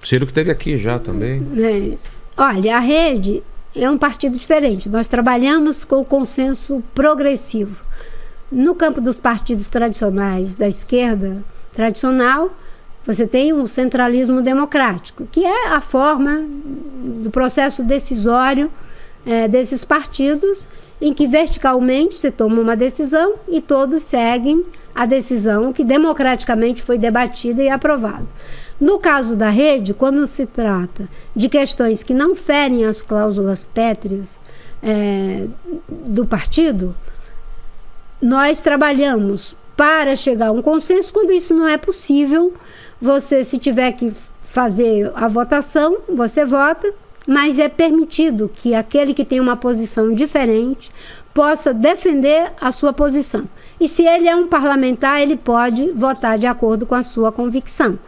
Ciro que esteve aqui já também. Olha, a Rede é um partido diferente. Nós trabalhamos com o consenso progressivo. No campo dos partidos tradicionais da esquerda tradicional, você tem um centralismo democrático, que é a forma do processo decisório desses partidos, em que verticalmente se toma uma decisão e todos seguem a decisão que democraticamente foi debatida e aprovada. No caso da Rede, quando se trata de questões que não ferem as cláusulas pétreas do partido, nós trabalhamos para chegar a um consenso. Quando isso não é possível, você, se tiver que fazer a votação, você vota, mas é permitido que aquele que tem uma posição diferente possa defender a sua posição. E se ele é um parlamentar, ele pode votar de acordo com a sua convicção.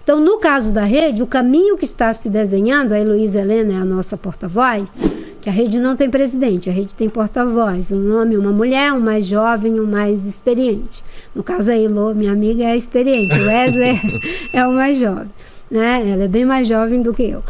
Então, no caso da Rede, o caminho que está se desenhando, a Heloísa Helena é a nossa porta-voz, que a Rede não tem presidente, a Rede tem porta-voz, um homem, uma mulher, um mais jovem, um mais experiente. No caso, a Elo, minha amiga, é experiente, o Wesley é o mais jovem, né? Ela é bem mais jovem do que eu.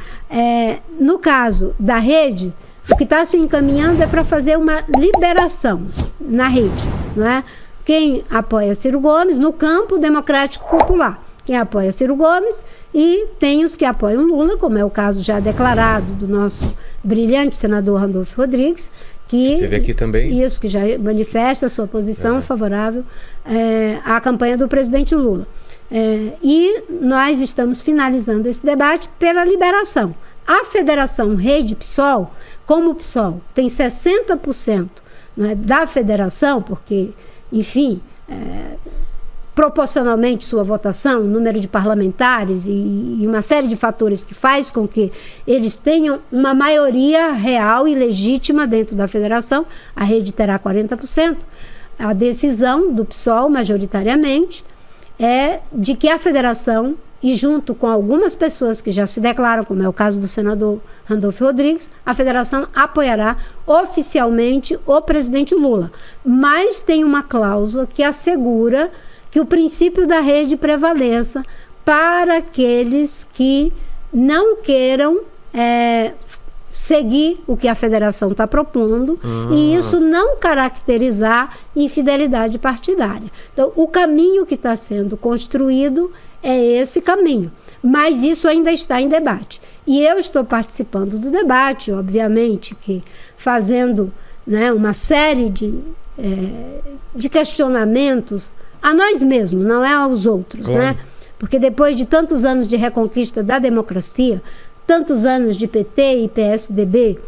No caso da Rede, o que está se encaminhando é para fazer uma liberação na Rede, não é? Quem apoia Ciro Gomes no campo democrático popular, quem apoia Ciro Gomes, e tem os que apoiam Lula, como é o caso já declarado do nosso brilhante senador Randolfo Rodrigues, que teve aqui também. Isso, que já manifesta a sua posição favorável à campanha do presidente Lula. E nós estamos finalizando esse debate pela liberação. A Federação Rede-PSOL, como o PSOL tem 60%, né, da federação, porque, enfim, proporcionalmente sua votação, número de parlamentares e uma série de fatores que faz com que eles tenham uma maioria real e legítima dentro da federação, a Rede terá 40%. A decisão do PSOL, majoritariamente, é de que a federação, e junto com algumas pessoas que já se declaram, como é o caso do senador Randolfo Rodrigues, a federação apoiará oficialmente o presidente Lula. Mas tem uma cláusula que assegura que o princípio da Rede prevaleça para aqueles que não queiram seguir o que a federação está propondo e isso não caracterizar infidelidade partidária. Então, o caminho que está sendo construído é esse caminho, mas isso ainda está em debate. E eu estou participando do debate, obviamente, que fazendo, né, uma série de questionamentos a nós mesmos, não é aos outros, claro, né? Porque depois de tantos anos de reconquista da democracia, tantos anos de PT e PSDB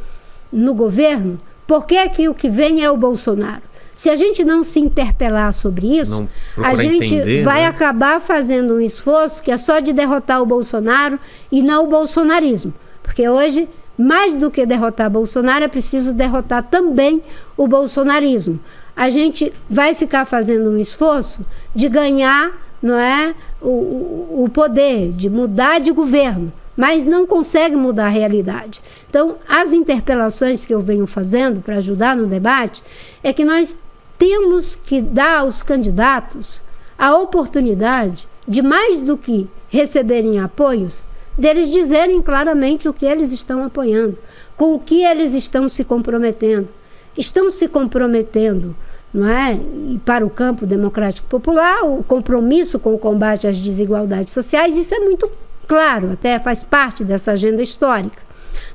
no governo, por que que o que vem é o Bolsonaro? Se a gente não se interpelar sobre isso, a gente vai acabar fazendo um esforço que é só de derrotar o Bolsonaro e não o bolsonarismo. Porque hoje, mais do que derrotar Bolsonaro, é preciso derrotar também o bolsonarismo. A gente vai ficar fazendo um esforço de ganhar, não é, o poder, de mudar de governo, mas não consegue mudar a realidade. Então, as interpelações que eu venho fazendo para ajudar no debate é que nós temos que dar aos candidatos a oportunidade de, mais do que receberem apoios, deles dizerem claramente o que eles estão apoiando, com o que eles estão se comprometendo. Estão se comprometendo, não é? E para o campo democrático popular, o compromisso com o combate às desigualdades sociais, isso é muito claro, até faz parte dessa agenda histórica,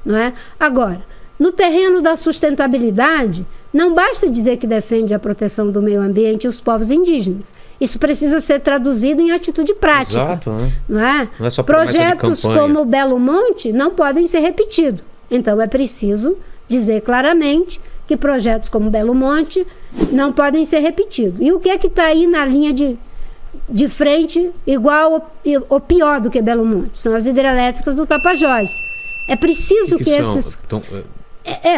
não é? Agora, no terreno da sustentabilidade, não basta dizer que defende a proteção do meio ambiente e os povos indígenas. Isso precisa ser traduzido em atitude prática. Exato, né? Não é? Não é só projetos como o Belo Monte não podem ser repetidos. Então, é preciso dizer claramente que projetos como Belo Monte não podem ser repetidos. E o que é que está aí na linha de frente, igual ou pior do que Belo Monte? São as hidrelétricas do Tapajós. É preciso que esses...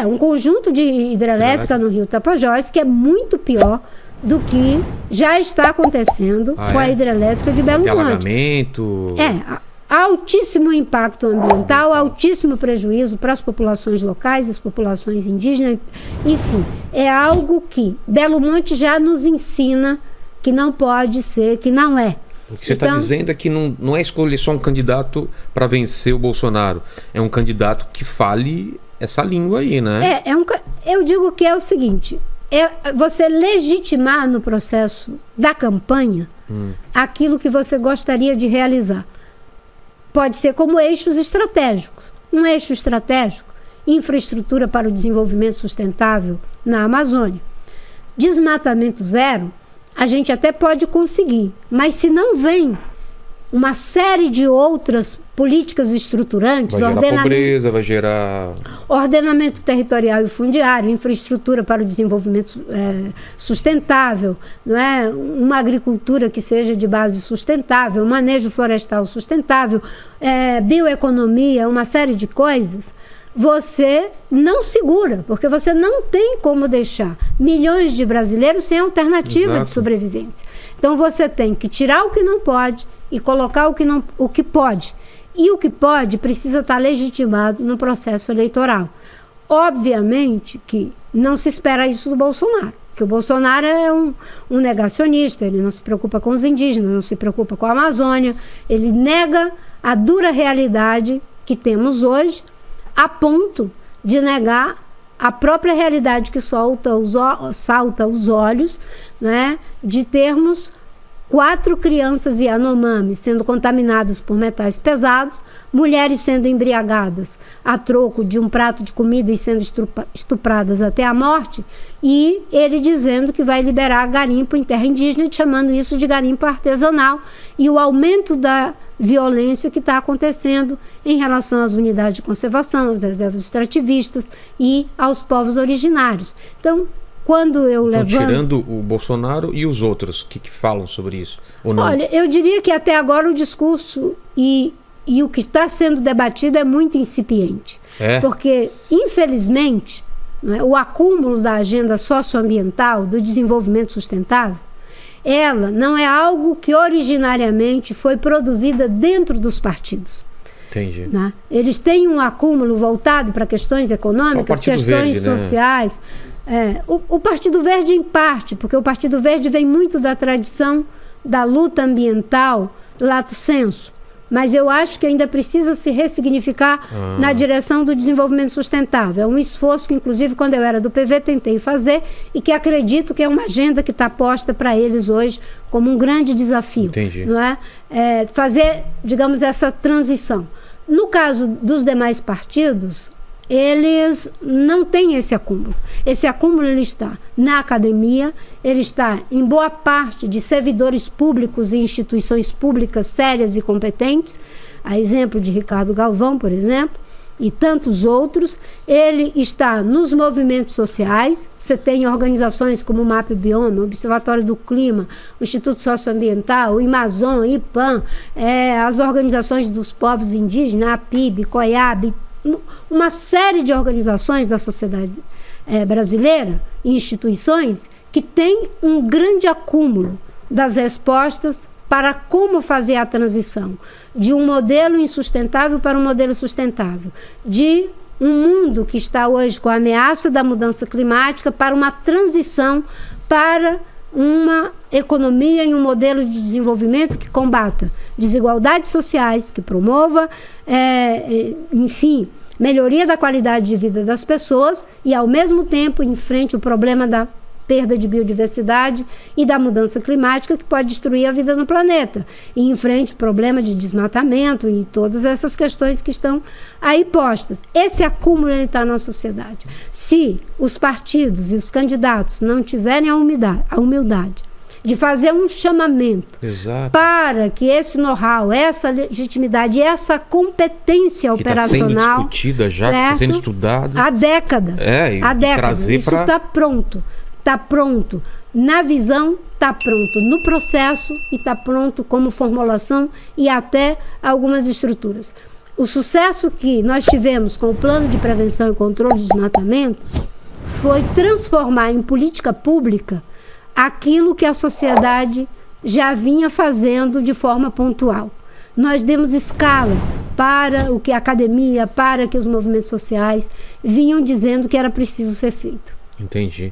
um conjunto de hidrelétrica no rio Tapajós que é muito pior do que já está acontecendo com a hidrelétrica de Belo Monte. Alagamento... altíssimo impacto ambiental, altíssimo prejuízo para as populações locais, as populações indígenas, enfim, é algo que Belo Monte já nos ensina que não pode ser, que não é. O que você está dizendo é que não é escolher só um candidato para vencer o Bolsonaro. É um candidato que fale essa língua aí, né? Eu digo que é o seguinte, é você legitimar no processo da campanha aquilo que você gostaria de realizar. Pode ser como eixos estratégicos. Um eixo estratégico, infraestrutura para o desenvolvimento sustentável na Amazônia. Desmatamento zero, a gente até pode conseguir, mas se não vem uma série de outras políticas estruturantes, vai gerar pobreza, vai gerar ordenamento territorial e fundiário, infraestrutura para o desenvolvimento sustentável, não é? Uma agricultura que seja de base sustentável, manejo florestal sustentável, bioeconomia, uma série de coisas. Você não segura, porque você não tem como deixar milhões de brasileiros sem alternativa Exato. De sobrevivência. Então você tem que tirar o que não pode e colocar o que pode. E o que pode precisa estar legitimado no processo eleitoral. Obviamente que não se espera isso do Bolsonaro, porque o Bolsonaro é um negacionista, ele não se preocupa com os indígenas, não se preocupa com a Amazônia, ele nega a dura realidade que temos hoje, a ponto de negar a própria realidade que salta aos olhos, né, de termos 4 crianças Yanomami sendo contaminadas por metais pesados, mulheres sendo embriagadas a troco de um prato de comida e sendo estupradas até a morte, e ele dizendo que vai liberar garimpo em terra indígena, chamando isso de garimpo artesanal, e o aumento da violência que está acontecendo em relação às unidades de conservação, às reservas extrativistas e aos povos originários. Então, quando eu levanto... tirando o Bolsonaro e os outros, que falam sobre isso? Ou não? Olha, eu diria que até agora o discurso e o que está sendo debatido é muito incipiente. Porque, infelizmente, né, o acúmulo da agenda socioambiental, do desenvolvimento sustentável, ela não é algo que originariamente foi produzida dentro dos partidos. Entendi. Né? Eles têm um acúmulo voltado para questões econômicas, questões Verde, sociais. Né? O Partido Verde, em parte, porque o Partido Verde vem muito da tradição da luta ambiental lato sensu. Mas eu acho que ainda precisa se ressignificar na direção do desenvolvimento sustentável. É um esforço que, inclusive, quando eu era do PV, tentei fazer e que acredito que é uma agenda que está posta para eles hoje como um grande desafio. Entendi. Não é? Fazer, digamos, essa transição. No caso dos demais partidos, eles não têm esse acúmulo. Esse acúmulo ele está na academia, ele está em boa parte de servidores públicos e instituições públicas sérias e competentes, a exemplo de Ricardo Galvão, por exemplo, e tantos outros. Ele está nos movimentos sociais, você tem organizações como o MAP Bioma, o Observatório do Clima, o Instituto Socioambiental, o Amazon, o IPAM, as organizações dos povos indígenas, a PIB, COIAB, uma série de organizações da sociedade brasileira e instituições que têm um grande acúmulo das respostas para como fazer a transição de um modelo insustentável para um modelo sustentável, de um mundo que está hoje com a ameaça da mudança climática para uma transição para uma economia e um modelo de desenvolvimento que combata desigualdades sociais, que promova, enfim, melhoria da qualidade de vida das pessoas e, ao mesmo tempo, enfrente o problema da perda de biodiversidade e da mudança climática que pode destruir a vida no planeta. E enfrente o problema de desmatamento e todas essas questões que estão aí postas. Esse acúmulo está na sociedade. Se os partidos e os candidatos não tiverem a humildade de fazer um chamamento Exato. Para que esse know-how, essa legitimidade, essa competência que operacional... está sendo discutida já, que está sendo estudada. Há décadas. Há décadas. Isso está pronto. Está pronto na visão, está pronto no processo e está pronto como formulação e até algumas estruturas. O sucesso que nós tivemos com o Plano de Prevenção e Controle do Desmatamento foi transformar em política pública aquilo que a sociedade já vinha fazendo de forma pontual. Nós demos escala para o que a academia, para que os movimentos sociais vinham dizendo que era preciso ser feito. Entendi.